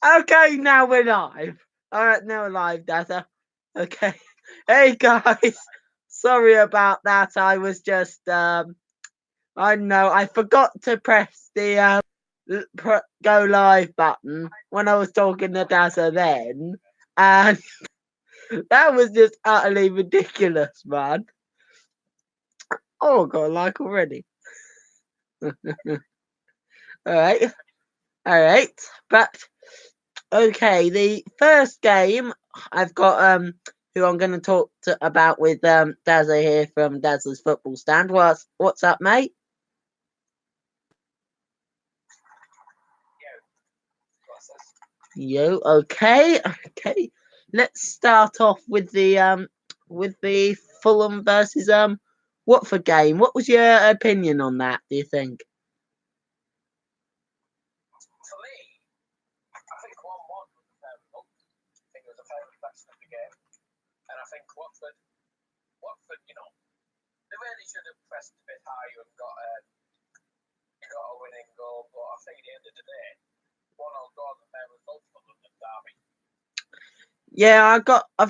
Okay, now we're live. Alright, now we're live, Dazza. Okay. Hey guys. Sorry about that. I was just I know I forgot to press the go live button when I was talking to Dazza then. And that was just utterly ridiculous, man. Oh, I got a like already. Alright. Alright. But okay, the first game I've got who I'm going to talk about with Dazza here from Dazza's Football Stand. What's up, mate? Yo, okay. Let's start off with the Fulham versus Watford game. What was your opinion on that, do you think? And I think Watford, they really should have pressed a bit higher and got a winning goal. But I think at the end of the day, 1-0 draw is a better result for London Derby. Yeah, I've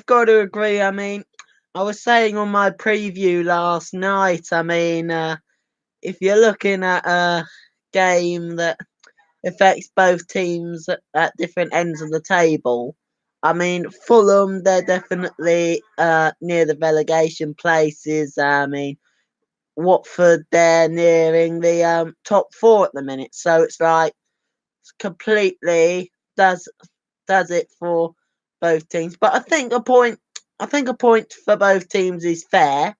got to agree. I mean, I was saying on my preview last night, I mean, if you're looking at a game that affects both teams at different ends of the table, I mean, Fulham, they're definitely near the relegation places. I mean, Watford, they're nearing the top four at the minute. So it's like completely does it for both teams. But I think a point for both teams is fair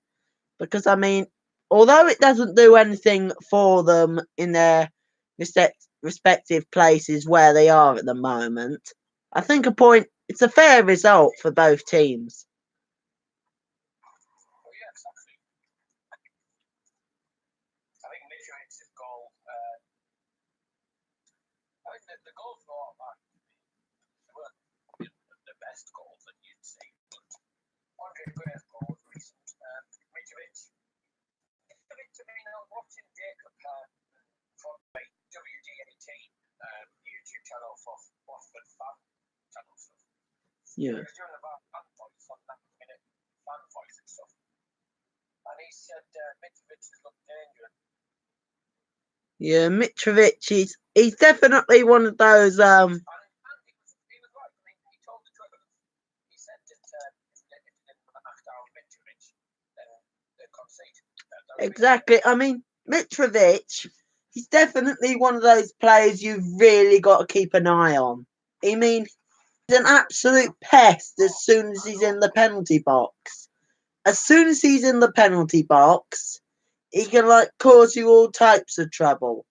because I mean, although it doesn't do anything for them in their respective places where they are at the moment, I think a point it's a fair result for both teams. Well, yeah, exactly. I think Mitrovic's goal. I think the goals were all back. They weren't the best goals that you'd see. But Andre Gray's goal was recent. Mitrovic. To me, I was watching Jacob from the WD18 YouTube channel for Watford fan channel stuff. Yeah. He was doing about fan voice on that minute, fan voice and stuff. And he said Mitrovic has looked dangerous. Yeah, Mitrovic, he's definitely one of those. And he was right. I mean, he told the truth. He said that if they didn't knock down Mitrovic, then they'd concede. Exactly. I mean, Mitrovic, he's definitely one of those players you've really got to keep an eye on. I mean, he's an absolute pest as soon as he's in the penalty box. As soon as he's in the penalty box, he can like cause you all types of trouble.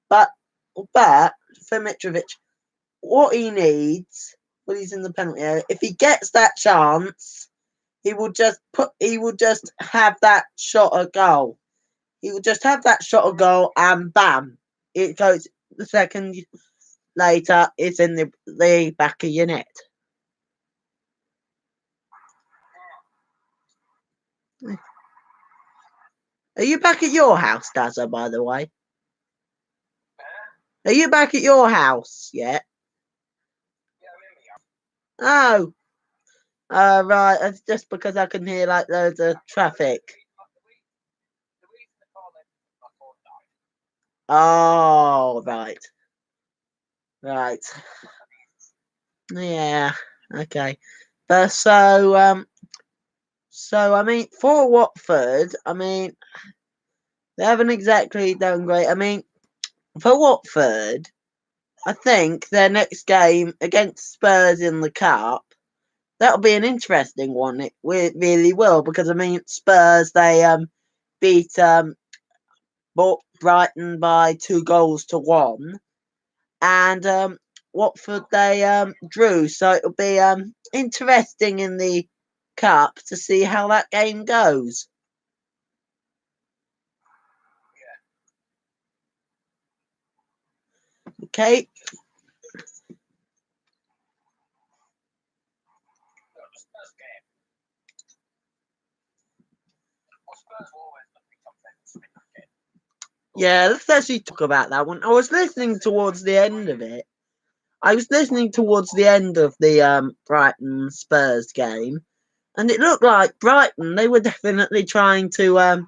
But for Mitrovic, what he needs when he's in the penalty area, if he gets that chance, he will just have that shot a goal. He will just have that shot a goal and bam, it goes the second later it's in the back of your net. Are you back at your house, Dazza, by the way? Are you back at your house yet? Oh. Right. It's just because I can hear like loads of traffic. Oh, right. Right. Yeah. Okay. But so I mean, for Watford, I mean, they haven't exactly done great. I mean, for Watford, I think their next game against Spurs in the Cup, that'll be an interesting one. It really will because I mean, Spurs they beat Brighton by 2-1, and Watford they drew. So it'll be interesting in the Cup to see how that game goes. Okay. Yeah, let's actually talk about that one. I was listening towards the end of it. I was listening towards the end of the Brighton Spurs game, and it looked like Brighton, they were definitely trying to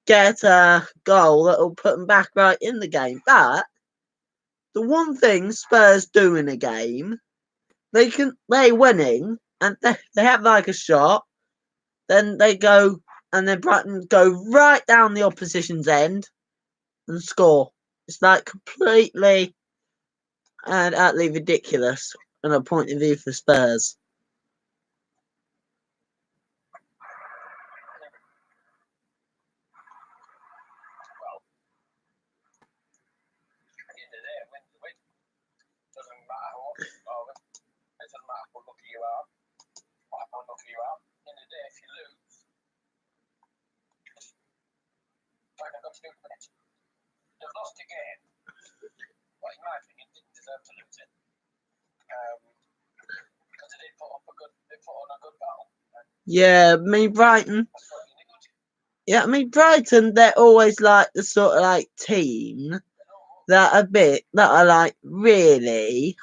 get a goal that will put them back right in the game. But the one thing Spurs do in a game, they're winning and they have like a shot, then they go and then Brighton go right down the opposition's end and score. It's like completely and utterly ridiculous from a point of view for Spurs. Well, at the end of the day, win's a win. Doesn't matter what, or it doesn't matter how lucky you are, or how unlucky you are. At the end of the day, if you lose, Brighton got to do it. They've lost a game, but in my opinion, didn't deserve to lose it. Because they did put on a good battle. Yeah, I mean Brighton. That's what you need. Yeah, I mean Brighton. They're always like the sort of like team that are like really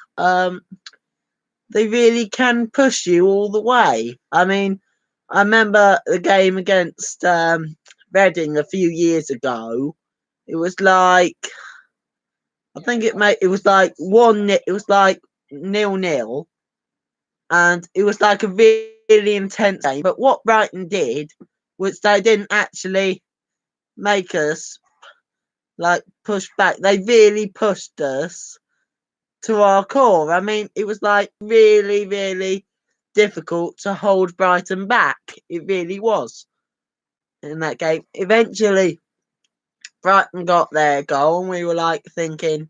they really can push you all the way. I mean, I remember the game against Reading a few years ago. It was like I think it was like 1-0. It was like 0-0, and it was like a really intense game. But what Brighton did was they didn't actually make us like push back. They really pushed us to our core. I mean, it was like really, really difficult to hold Brighton back. It really was in that game. Eventually, Brighton got their goal, and we were like thinking,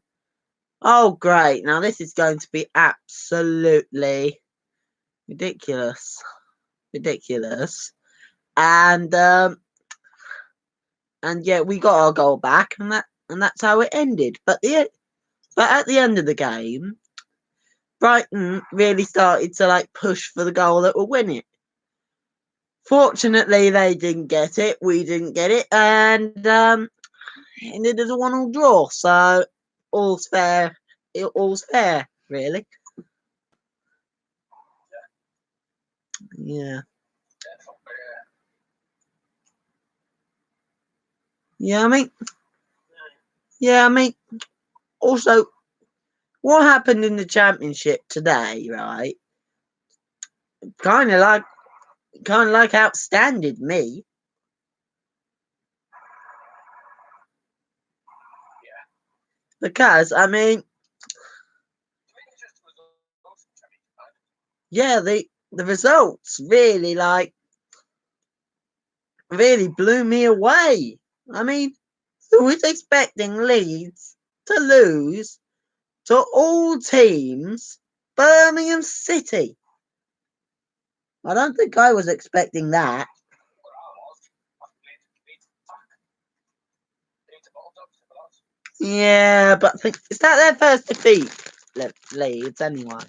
oh, great. Now, this is going to be absolutely ridiculous. Ridiculous. And yeah, we got our goal back, and that's how it ended. But at the end of the game, Brighton really started to like push for the goal that would win it. Fortunately, they didn't get it. We didn't get it, and it ended as a 1-1 draw. So all's fair. All's fair, really. Yeah. Yeah, I mean, yeah, I mean. Also, what happened in the championship today, right? Kind of like outstanding me. Because I mean, yeah, the results really really blew me away. I mean, who was expecting Leeds to lose to all teams Birmingham City? I don't think I was expecting that. Yeah, but is that their first defeat, Leeds, anyway?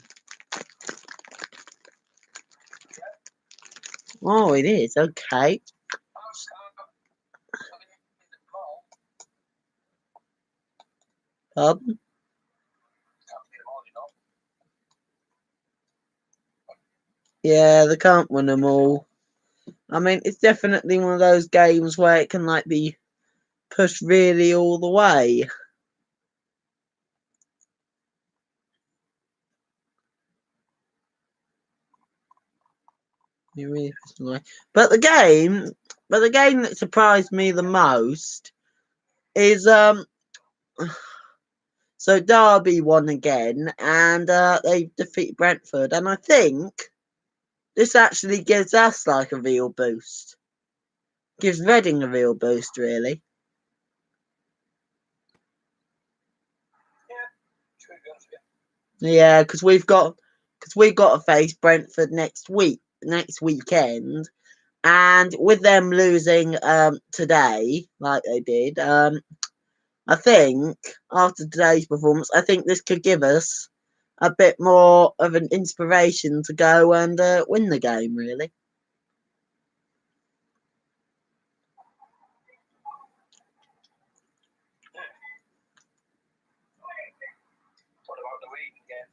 Oh, it is. Okay. Pardon? Yeah, they can't win them all. I mean, it's definitely one of those games where it can like be pushed really all the way. But the game, that surprised me the most is so Derby won again, and they defeat Brentford, and I think this actually gives us like a real boost. Gives Reading a real boost, really. Yeah, because we've got to face Brentford next weekend, and with them losing today, like they did, I think after today's performance, I think this could give us a bit more of an inspiration to go and win the game, really. What about the Reading game?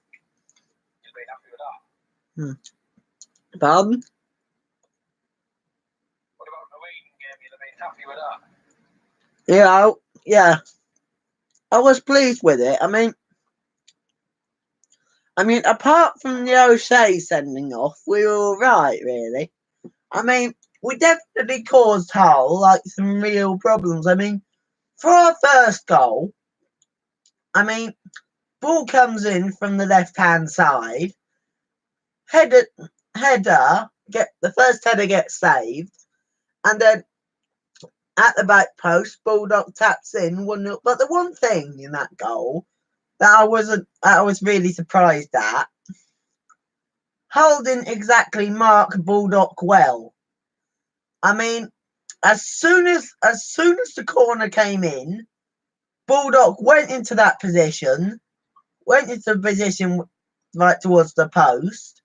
have been happy with that. Pardon? What about the Wayne game? You'd have been happy with that. Yeah, I was pleased with it. I mean, apart from the O'Shea sending off, we were all right, really. I mean, we definitely caused Hull like some real problems. I mean, for our first goal, I mean, ball comes in from the left-hand side, header, the first header gets saved, and then at the back post, Bulldog taps in 1-0. But the one thing in that goal that I was really surprised at, Hull didn't exactly mark Bulldog well. I mean, as soon as the corner came in, Bulldog went into position right towards the post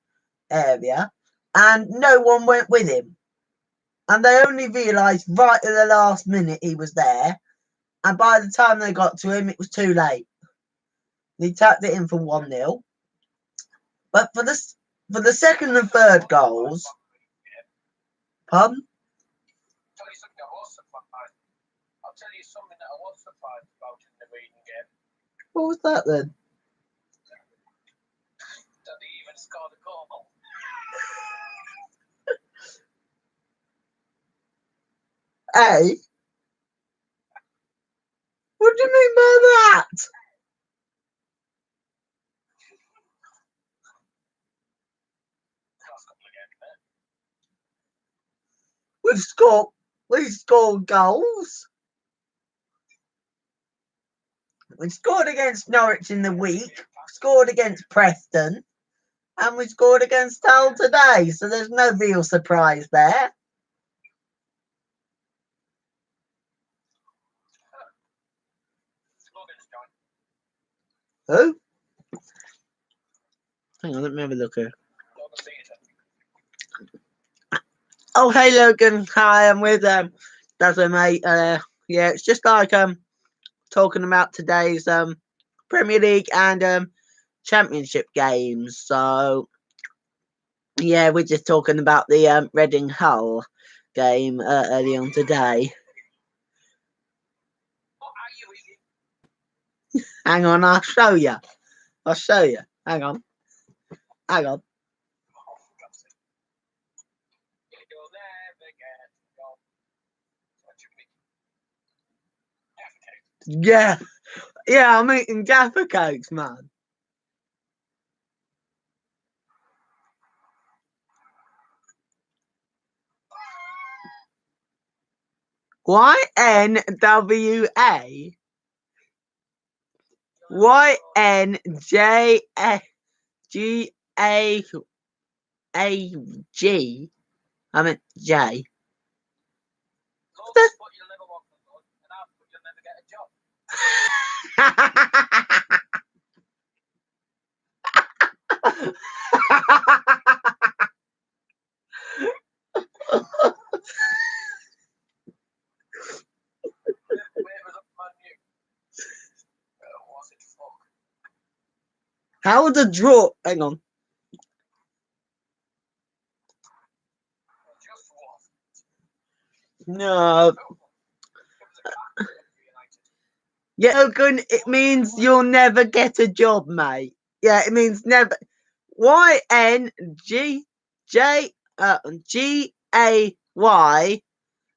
area, and no one went with him. And they only realised right at the last minute he was there, and by the time they got to him, it was too late. He tapped it in for 1-0. But for the second and third goals, pardon? I'll tell you something that I was surprised about in the Wayne game. What was that then? That they even scored a goal. Hey? What do you mean by that? We've scored goals. We scored against Norwich in the week, scored against Preston, and we scored against Hull today. So there's no real surprise there. Who? Hang on, let me have a look here. Oh, hey Logan. Hi, I'm with Dazzler, mate. Yeah, it's just like talking about today's Premier League and Championship games. So yeah, we're just talking about the Reading Hull game early on today. Hang on, I'll show you. Hang on. Yeah, I'm eating Gaffer cakes, man. YNWA? YNJAGAG? I meant J. That's what you'll never want from God, and that's what you'll never get a job. How would the draw? Hang on. No. Yeah, Logan, it means you'll never get a job, mate. Yeah, it means never. YNGJGAY.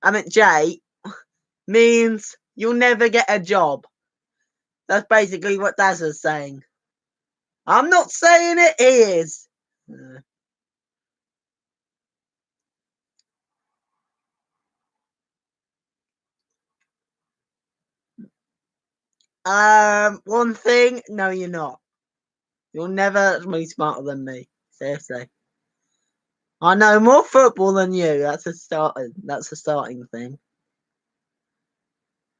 I meant J means you'll never get a job. That's basically what Daz is saying. I'm not saying it, he is. One thing, no, you're not. You'll never be smarter than me. Seriously. I know more football than you. That's a starting thing.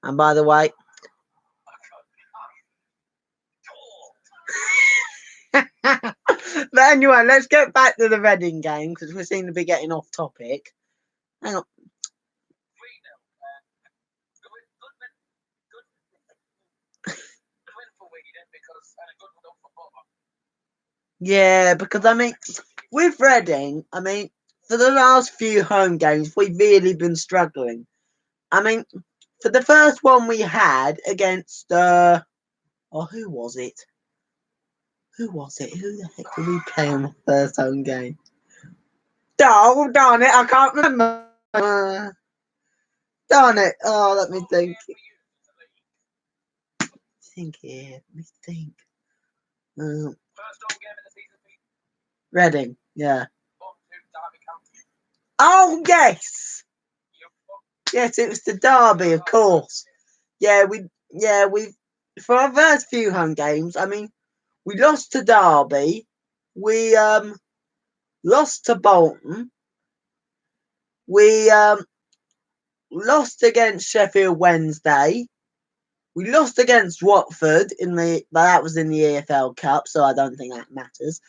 And by the way, but anyway, let's get back to the Reading game because we seem to be getting off topic. Hang on. Yeah, because I mean, with Reading, I mean, for the last few home games, we've really been struggling. I mean, for the first one we had against, oh, who was it? Who was it? Who the heck did we play on the first home game? Oh, darn it, I can't remember. Darn it. Oh, let me think. Think here. Let me think. First home game of the season, Pete. Reading, yeah. 1-2 Derby County. Oh, yes! You fuck. Yes, it was the Derby, of course. Yeah, we for our first few home games, I mean, we lost to Derby. We lost to Bolton. We lost against Sheffield Wednesday. We lost against Watford but that was in the EFL Cup, so I don't think that matters.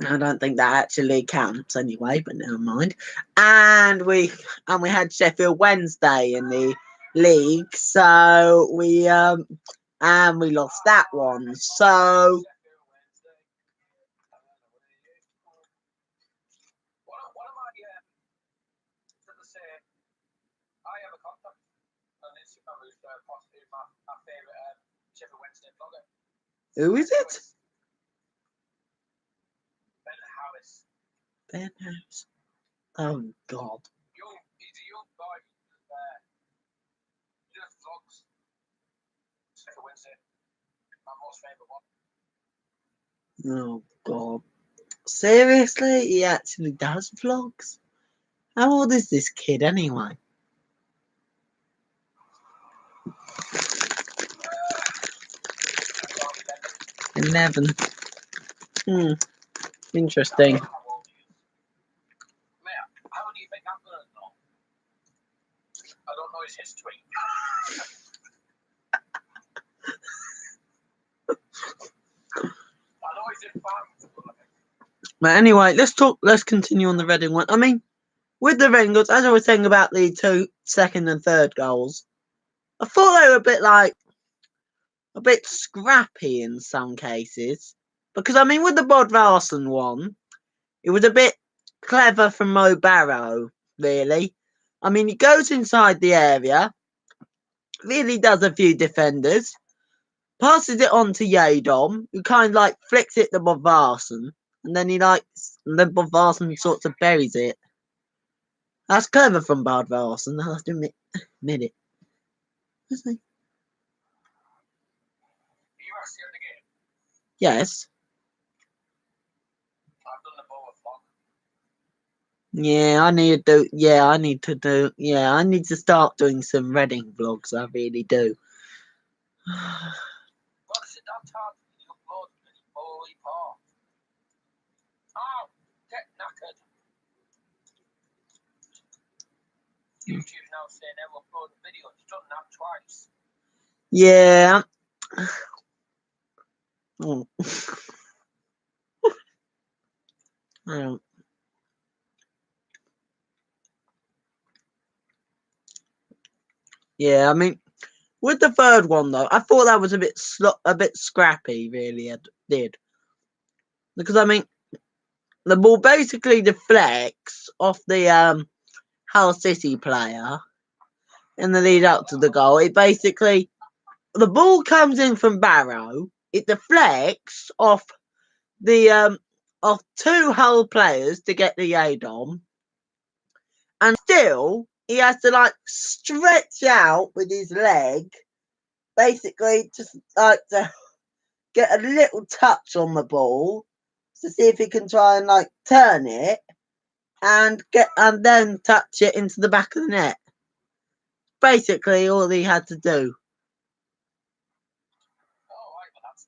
I don't think that actually counts anyway, but never mind. And we had Sheffield Wednesday in the league, so we lost that one. So What am I, to say, I have a contact on Instagram who's possibly my favourite Sheffield Wednesday blogger. who is it? Ben Harris. Ben Harris. Oh God. He's a young boy. He does vlogs. Sheffield Wednesday. My most favourite one. Oh God. Seriously? He actually does vlogs? How old is this kid anyway? Uh, 11. Interesting. How do you think I'm going to know? I don't know his history. I know he's in farms. But anyway, let's continue on the Reading one. I mean, with the Reading goals, as I was saying about the 2 second and third goals, I thought they were a bit scrappy in some cases. Because I mean, with the Bodvarsson one, it was a bit clever from Mo Barrow, really. I mean, he goes inside the area, really does a few defenders, passes it on to Yadom, who kind of like flicks it to Bodvarsson, and then then Bodvarsson sort of buries it. That's clever from Bodvarsson, I have to admit it. You actually at the game? Yes. I've done the Boa vlog. Yeah, I need to start doing some Reading vlogs, I really do. What is it that hard for you to upload this holy paw? Oh, get knackered. YouTube's now saying they'll upload a video. It's done that twice. Yeah. Oh. Oh. Yeah, I mean, with the third one though, I thought that was a bit scrappy, really. I did, because I mean, the ball basically deflects off the Hull City player in the lead up to the goal. The ball comes in from Barrow. It deflects off off 2 Hull players to get the Yadom, and still he has to stretch out with his leg, basically just to get a little touch on the ball to see if he can try and turn it and then touch it into the back of the net. Basically all he had to do. Oh, right, well, that's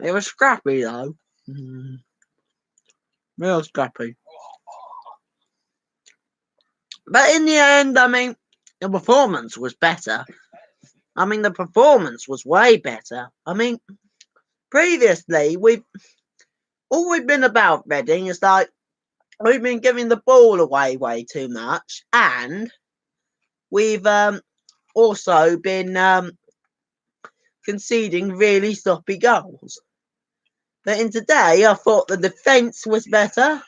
nice. It was scrappy though. Real scrappy. But in the end, I mean, the performance was better. I mean, the performance was way better. I mean, previously, all we've been about Reading is we've been giving the ball away way too much, and we've also been conceding really sloppy goals. But in today, I thought the defence was better.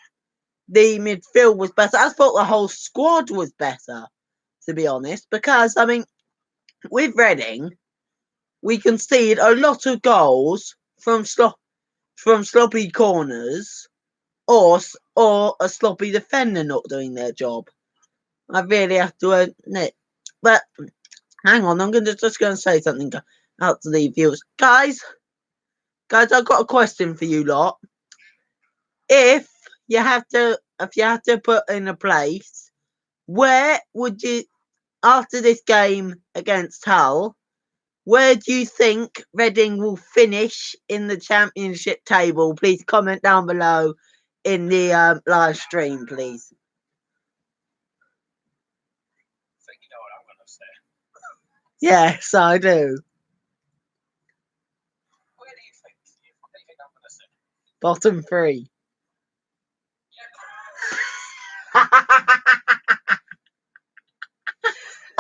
The midfield was better. I thought the whole squad was better, to be honest. Because, I mean, with Reading, we concede a lot of goals from sloppy corners or a sloppy defender not doing their job. I really have to admit. But hang on, I'm just going to say something out to the viewers. Guys, I've got a question for you lot. If you have to put in a place, where would you, after this game against Hull, where do you think Reading will finish in the championship table? Please comment down below in the live stream, please. I think you know what I'm going to say. Yes, I do. Where do you think? What do you think I'm going to say? Bottom 3.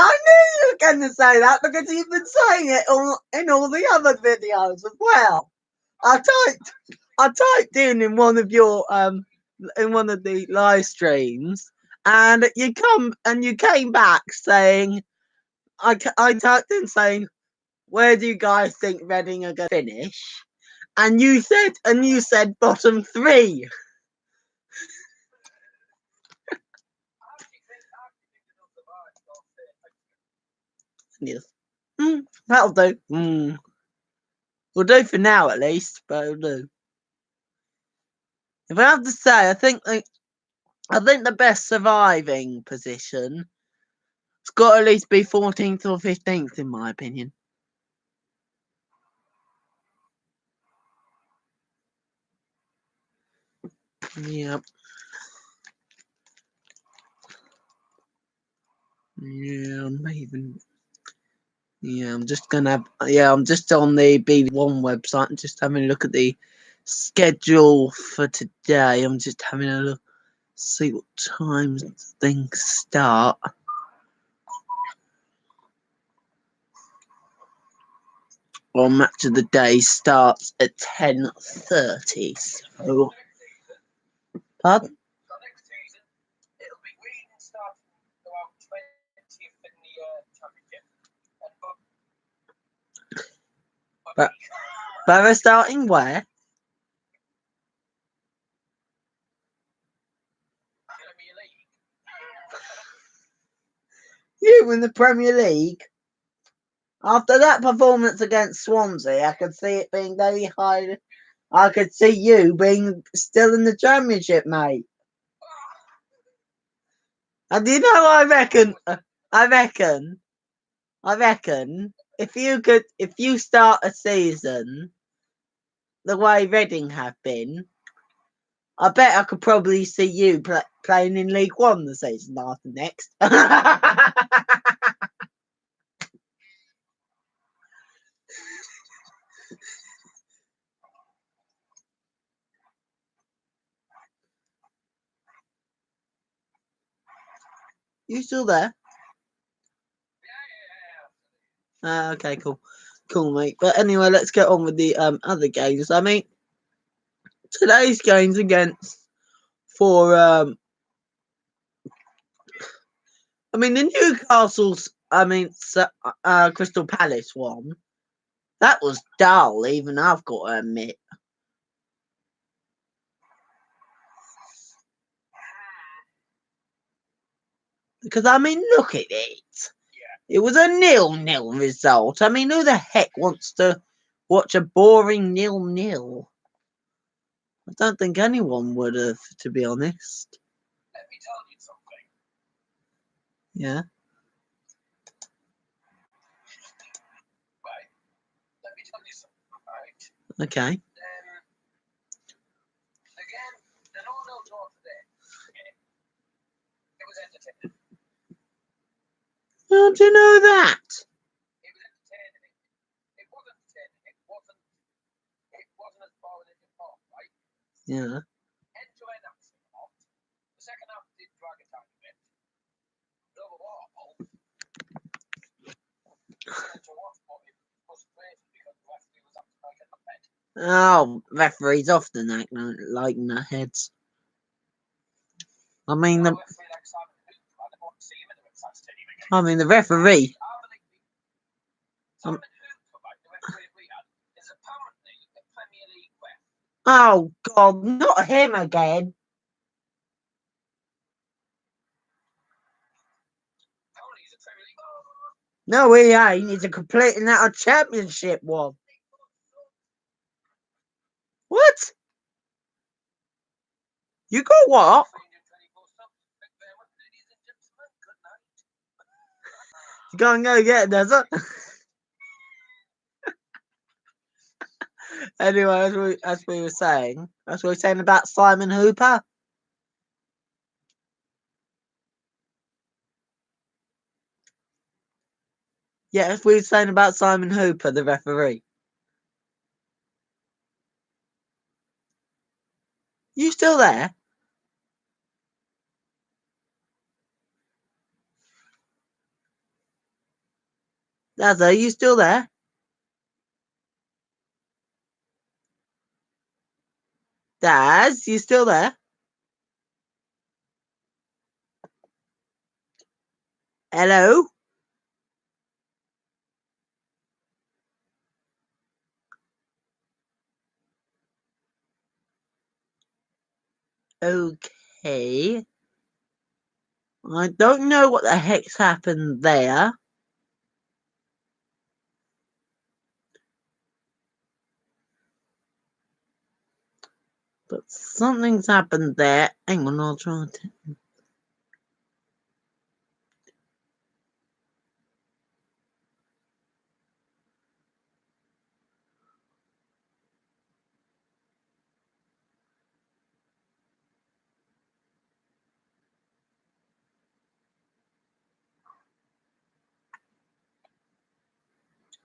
I knew you were going to say that because you've been saying it in all the other videos as well. I typed in one of your in one of the live streams, and you came back saying I typed in saying, where do you guys think Reading are going to finish? And you said bottom 3. Yes. That'll do. Will do for now, at least, but it'll do. If I have to say, I think the best surviving position, it's got to at least be 14th or 15th, in my opinion. Yep. Yeah, maybe. Yeah, I'm just on the B1 website and just having a look at the schedule for today. I'm just having a look, see what times things start. Well, match of the day starts at 10:30. So, pardon? So next season, it'll be Reading starting about 20th in the championship. But they're starting where? Premier League. You in the Premier League? After that performance against Swansea, I could see it being very high. I could see you being still in the Championship, mate. And you know, I reckon, if you start a season the way Reading have been, I bet I could probably see you playing in League One the season after next. You still there? Okay, cool, mate. But anyway, let's get on with the other games. I mean, today's games the Newcastle's, Crystal Palace one. That was dull, even I've got to admit. Because, I mean, look at it. It was a 0-0 result. I mean, who the heck wants to watch a boring 0-0? I don't think anyone would have, to be honest. Let me tell you something. Yeah. Right. Let me tell you something, right? Okay. Again, the 0-0 draw today. Okay. It was entertaining. How do you know that? It was entertaining. It wasn't entertaining. It wasn't as boring as you thought, right? Yeah. End-to-end action hot. The second half did drag a tiny bit. But overall, to watch, but it was frustrating because Oh, referees often act like nutheads. I mean the referee. Oh God, not him again. No, he ain't. He's a complete and utter championship one. What? You got what? You can't go get it, does it? Anyway, as we were saying about Simon Hooper. Yeah, as we were saying about Simon Hooper, the referee. You still there? Daz, are you still there? Daz, you still there? Hello? Okay. I don't know what the heck's happened there. But something's happened there. Hang on, I'll try to...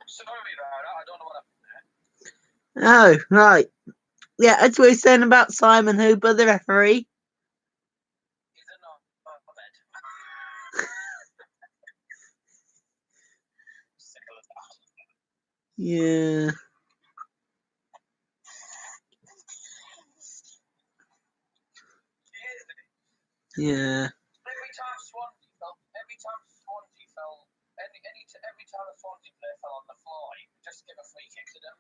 Sorry about that. I don't know what happened there. Oh, right. Yeah, as we were saying about Simon Hooper, the referee. He's a knobhead. Simple as that. Yeah. Yeah. Every time Swansea fell, every time a Swansea player fell on the floor, he would just give a free kick to them.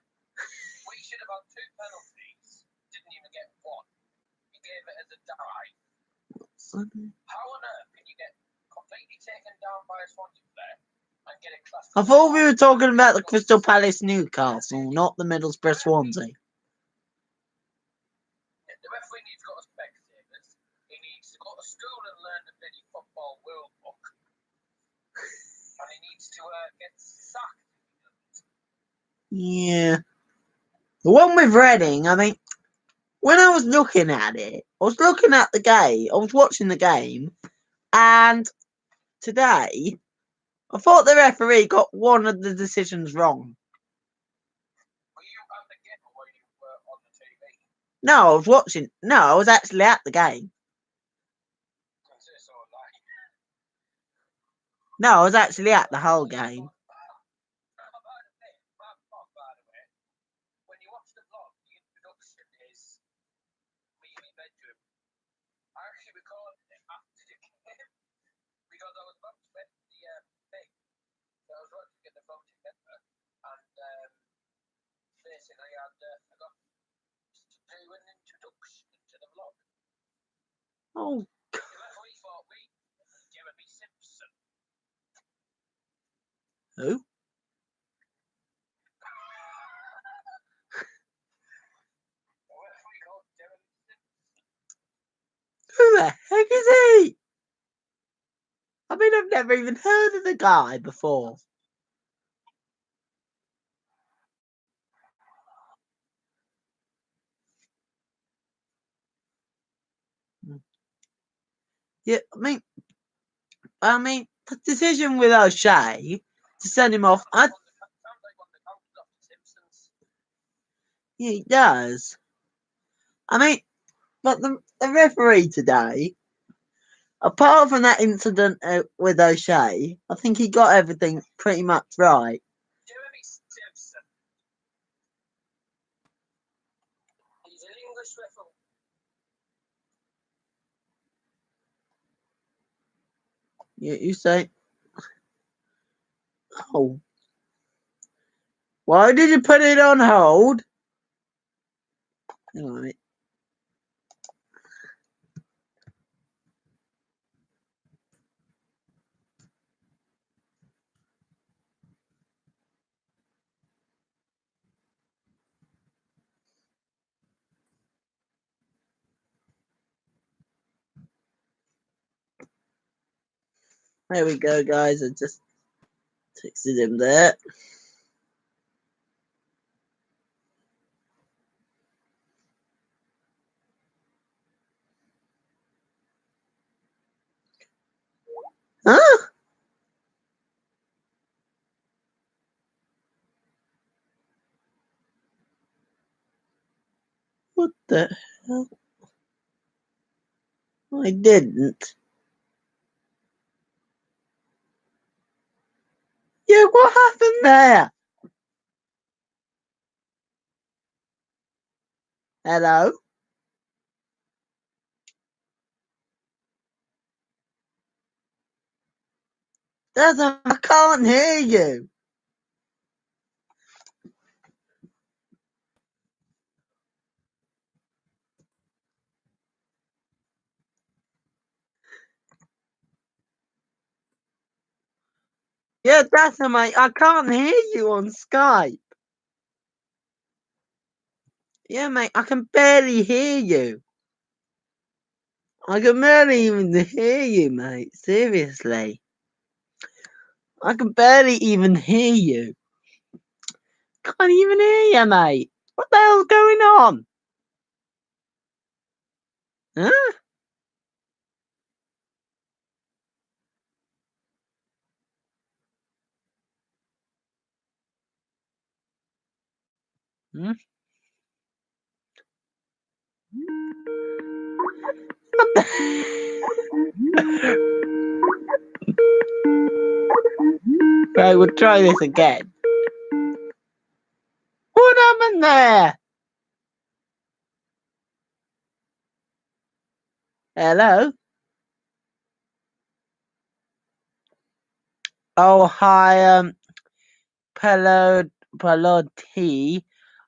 We should have had 2 penalties. Didn't even get 1. He gave it as a die. How on earth can you get completely taken down by a Swansea player and get it classed? I thought we were talking about the Crystal Palace Newcastle, not the Middlesbrough Swansea. The referee needs to go to Specsavers. He needs to go to school and learn the bloody football world book. And he needs to get sacked. Yeah. The one with Reading, I mean, when I was looking at it, I was looking at the game, I was watching the game, and today, I thought the referee got one of the decisions wrong. Were you at the game or were you on the TV? No, I was watching. No, I was actually at the game. No, I was actually at the whole game. When you watch the vlog, the introduction is me in my bedroom. I actually recorded it after the game because I was about to get the thing. So I was about to get the phone together and basically I got to do an introduction to the vlog. Oh. The referee thought we Jeremy Simpson. Who? Who the heck is he? I mean, I've never even heard of the guy before. Yeah, I mean, the decision with O'Shea to send him off, yeah, he does. I mean, but the referee today, apart from that incident with O'Shea, I think he got everything pretty much right. Jeremy Simpson. this referee. You say, oh, why did you put it on hold? Right. There we go, guys. I just texted him there. Huh? What the hell? I didn't. Yeah, what happened there? Hello? I can't hear you. Yeah, mate. I can't hear you on Skype. Yeah, mate. I can barely hear you. I can barely even hear you, mate. Seriously. I can barely even hear you. Can't even hear you, mate. What the hell's going on? Huh? Hmm? What the... Right, we'll try this again. What happened there? Hello? Oh, hi, Pelotti.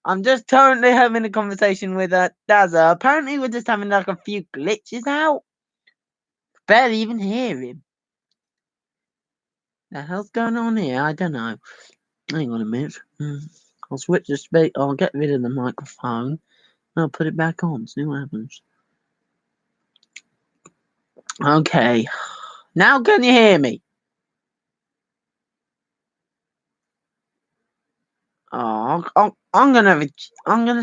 I'm just currently having a conversation with Dazza. Apparently, we're just having like a few glitches out. Barely even hear him. The hell's going on here? I don't know. Hang on a minute. I'll switch the speak. I'll get rid of the microphone. And I'll put it back on. See what happens. Okay. Now can you hear me? Oh, I'm gonna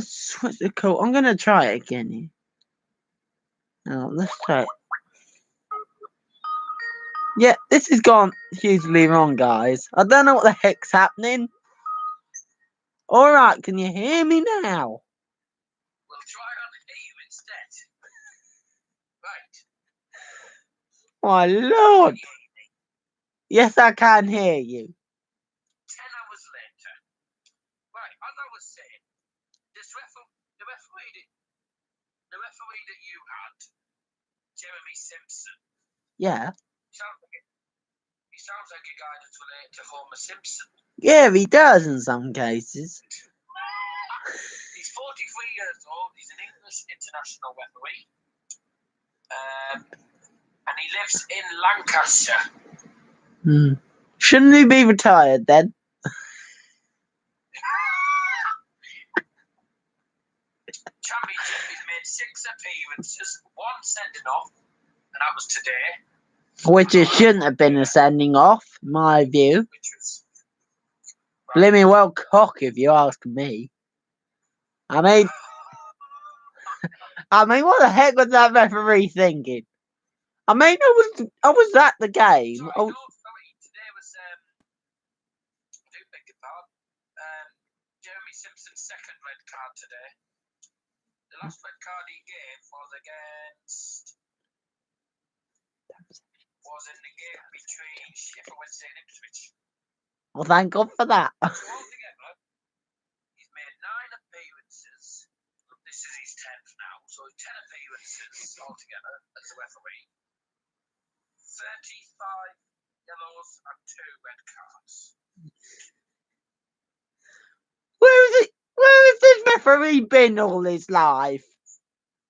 switch the code. I'm gonna try it again here. Oh, let's try it. Yeah, this has gone hugely wrong, guys. I don't know what the heck's happening. Alright, can you hear me now? We'll try on you instead. Right. My lord. Yes, I can hear you. 10 hours later. Right, as I was saying, the referee that you had, Jeremy Simpson. Yeah. He sounds like a guy that's related to Homer Simpson. Yeah, he does in some cases. He's 43 years old. He's an English international referee. And he lives in Lancashire. Shouldn't he be retired then? Championship, he's made 6 appearances, 1 sending off, and that was today. Which it shouldn't have been a sending off, my view. Which was Blimey well cock, if you ask me. I mean, what the heck was that referee thinking? I mean, I was at the game. sorry, Oh, no, sorry. Today was I do beg your pardon. Jeremy Simpson's second red card today. The last red card he gave was in the game between Sheffield Wednesday and Ipswich. well, thank God for that. So altogether, he's made 9 appearances, This is his 10th now, so 10 appearances altogether as a referee. 35 yellows and 2 red cards. Where has this referee been all his life?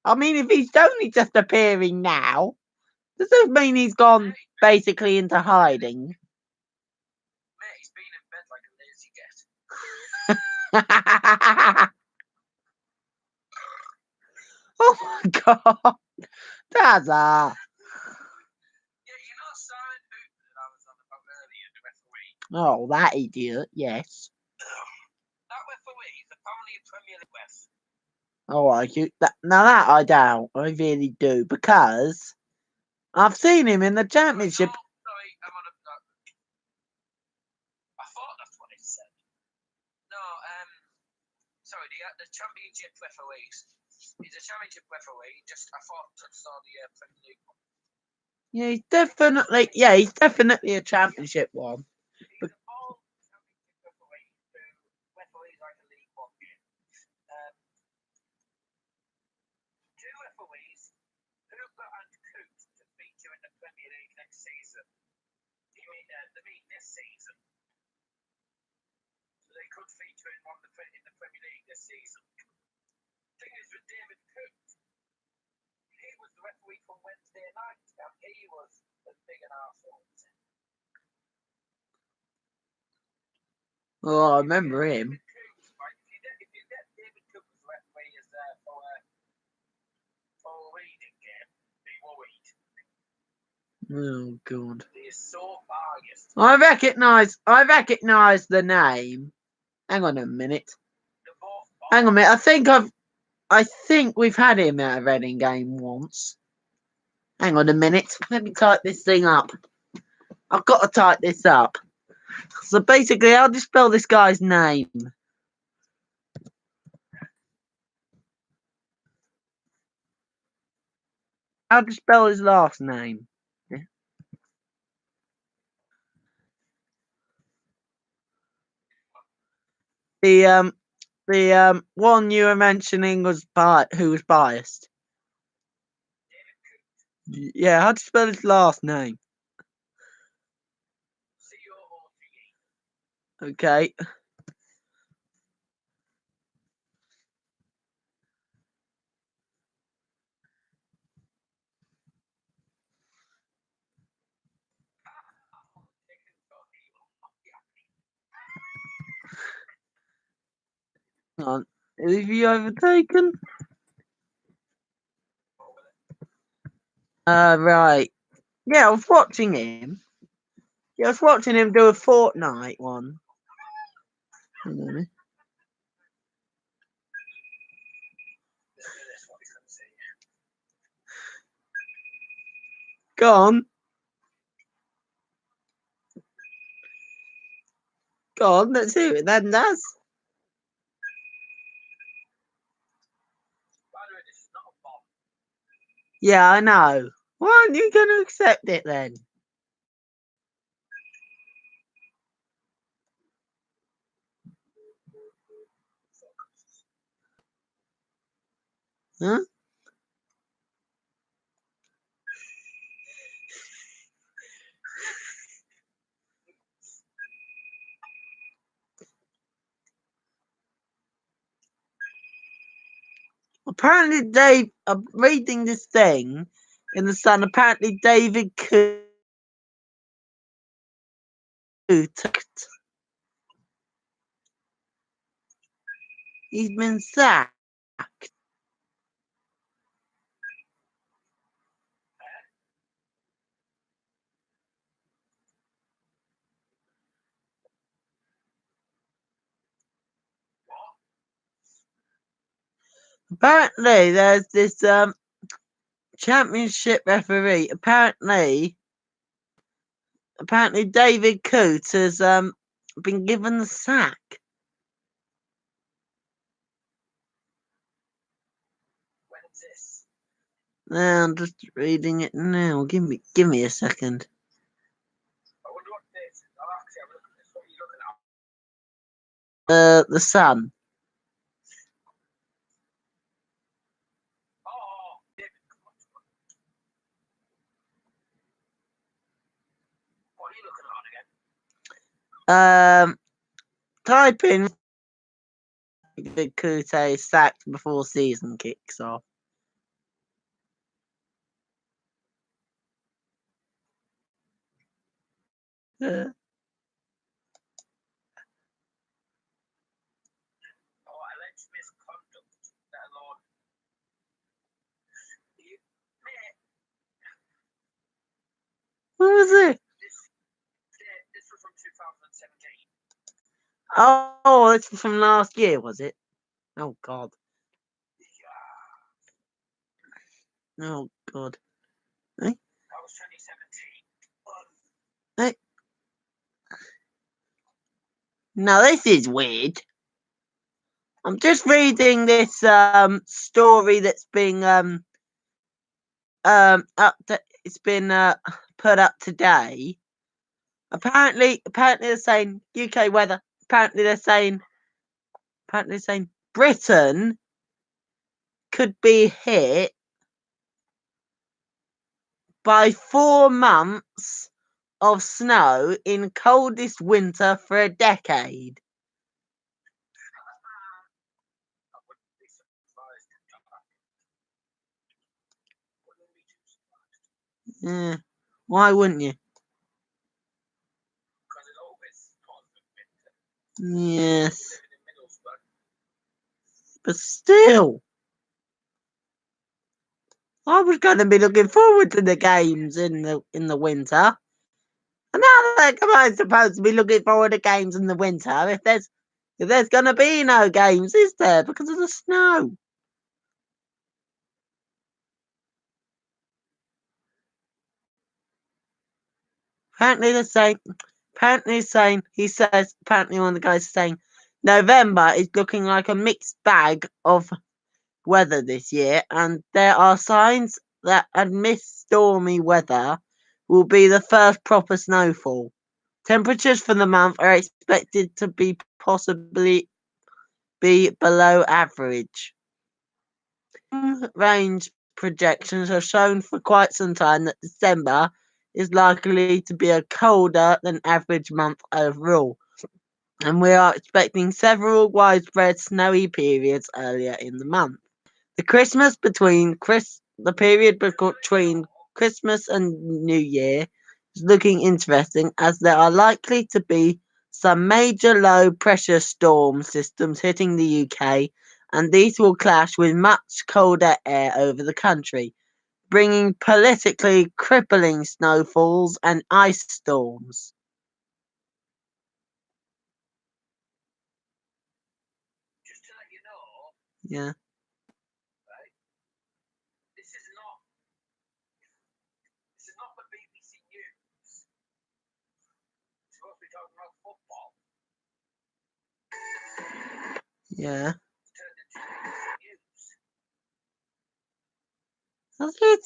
I mean, if he's only just appearing now, does this mean he's gone basically into hiding? Mate, he's been in bed like a lazy git. Oh my god. Dazza. Yeah, you know Simon Hooper that I was on about earlier, the referee? Oh, that idiot, yes. That referee is apparently a Premier League ref. Oh, now that I doubt. I really do. Because I've seen him in the championship. No, sorry, I'm on a... I thought that's what it said. No, sorry, the championship referees. He's a championship referee. Just I thought I saw the Premier League one. Yeah, he's definitely a championship one. He's a full championship referee who referees like a League One game. 2 referees, Hooper and Coote, to feature in the Premier League next season. They mean this season. So they could feature in the Premier League this season. The thing is with David Coote, he was the referee from Wednesday night, and he was as big an arsehole as him. Oh, I remember him. David Coote, right, if you get David Coote as referee as for a reading game, be worried. Oh god. He is so biased. I recognise the name. Hang on a minute. Hang on a minute. I think we've had him at a Reading game once. Hang on a minute. Let me type this thing up. I've got to type this up. So basically, I'll just spell this guy's name. How do you spell his last name? The one you were mentioning was who was biased. Yeah, how do you spell his last name? C-O-O-T-E. Okay. Have you overtaken? Right. Yeah, I was watching him. Yeah, I was watching him do a Fortnite one. Hang on a minute. Go on. Go on, let's hear it then, Daz. Yeah, I know. Why aren't you going to accept it then? Huh? Apparently, I'm reading this thing in the Sun. Apparently, David Coote. He's been sacked. Apparently, there's this championship referee. Apparently, David Coote has been given the sack. When is this? I'm just reading it now. Give me a second. I wonder what this is. I'll actually have a look at this. What are you looking at? The Sun. Type in the Kute sacked before season kicks off. Alleged misconduct. That Lord. What was it? This was from 2017. Oh, this was from last year, was it? Oh God. Oh God. That was 2017. Hey. Now this is weird. I'm just reading this story that's being it's been put up today. Apparently they're saying UK weather. Apparently they're saying Britain could be hit by 4 months of snow in coldest winter for a decade. I wouldn't be surprised if that happened. Wouldn't be too surprised. Yeah. Why wouldn't you? Because it always causes winter. Yes. Living in Middlesbrough. But still. I was going to be looking forward to the games in the winter. And now that am I supposed to be looking forward to games in the winter if there's going to be no games, is there? Because of the snow. Apparently one of the guys is saying November is looking like a mixed bag of weather this year, and there are signs that amidst stormy weather will be the first proper snowfall. Temperatures for the month are expected to be possibly be below average. Range projections have shown for quite some time that December is likely to be a colder than average month overall, and we are expecting several widespread snowy periods earlier in the month. The period between Christmas and New Year is looking interesting as there are likely to be some major low pressure storm systems hitting the UK, and these will clash with much colder air over the country, bringing politically crippling snowfalls and ice storms. Just to let you know, Yeah. right? This is not the BBC News. It's supposed to be talking about football. Yeah. It's turned into BBC News. That's it.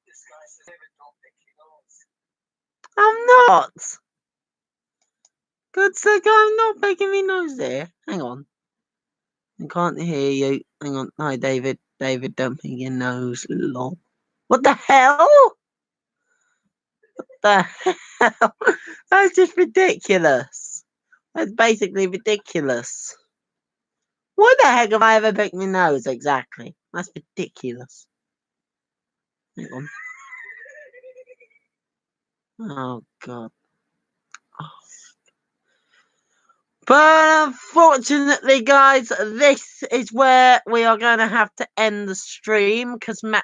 This guy says, David, don't pick your nose. I'm not. Good sake, I'm not picking my nose there. Hang on. I can't hear you. Hang on. Hi, David. David, don't pick your nose. Lol. What the hell? What the hell? That's just ridiculous. That's basically ridiculous. Why the heck have I ever picked my nose exactly? That's ridiculous. Hang on. Oh, God. But unfortunately, guys, this is where we are going to have to end the stream because my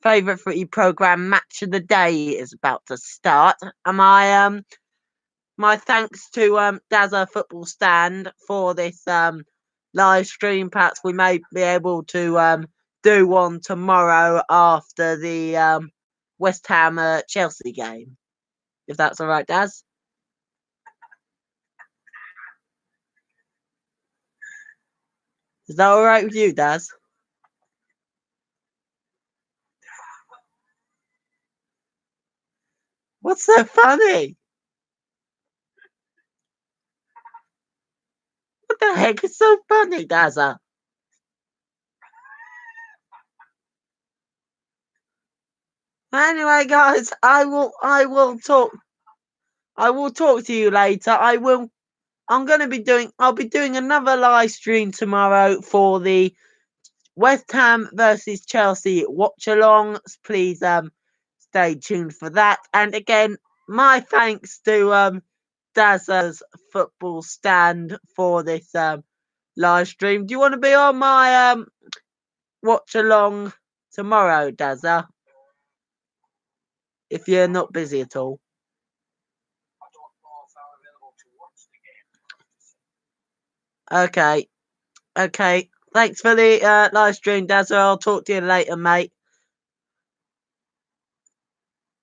favorite footy program, Match of the Day, is about to start. And my thanks to Dazza Football Stand for this live stream. Perhaps we may be able to do one tomorrow after the West Ham Chelsea game, if that's all right, Daz. Is that all right with you, Daz? What's so funny? What the heck is so funny, Dazza? Anyway, guys, I will talk to you later. I'll be doing another live stream tomorrow for the West Ham versus Chelsea watch along. Please stay tuned for that. And again, my thanks to Dazza's football stand for this live stream. Do you want to be on my watch along tomorrow, Dazza? If you're not busy at all. I don't know if I'm available to watch the game. Okay. Thanks for the live stream, Dazza. I'll talk to you later, mate.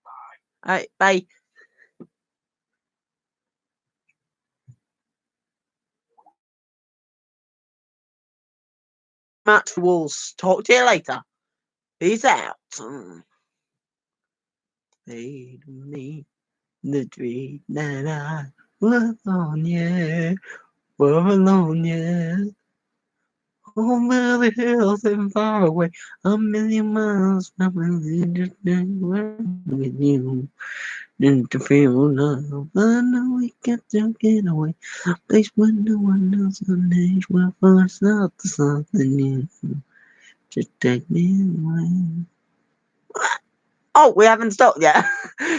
Bye. Alright, bye. Matt Wolves. Talk to you later. Peace out. Made me the dream that I was on, yeah. We're alone, yeah. Over the hills and far away, a million miles from with you. And to feel love, I know we got to get away. A place where no one else on age will force out to something new. Just take me away. Oh, we haven't stopped yet.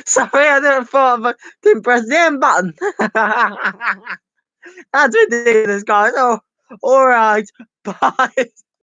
Sorry, I didn't press the end button. That's ridiculous, guys. Oh, all right. Bye.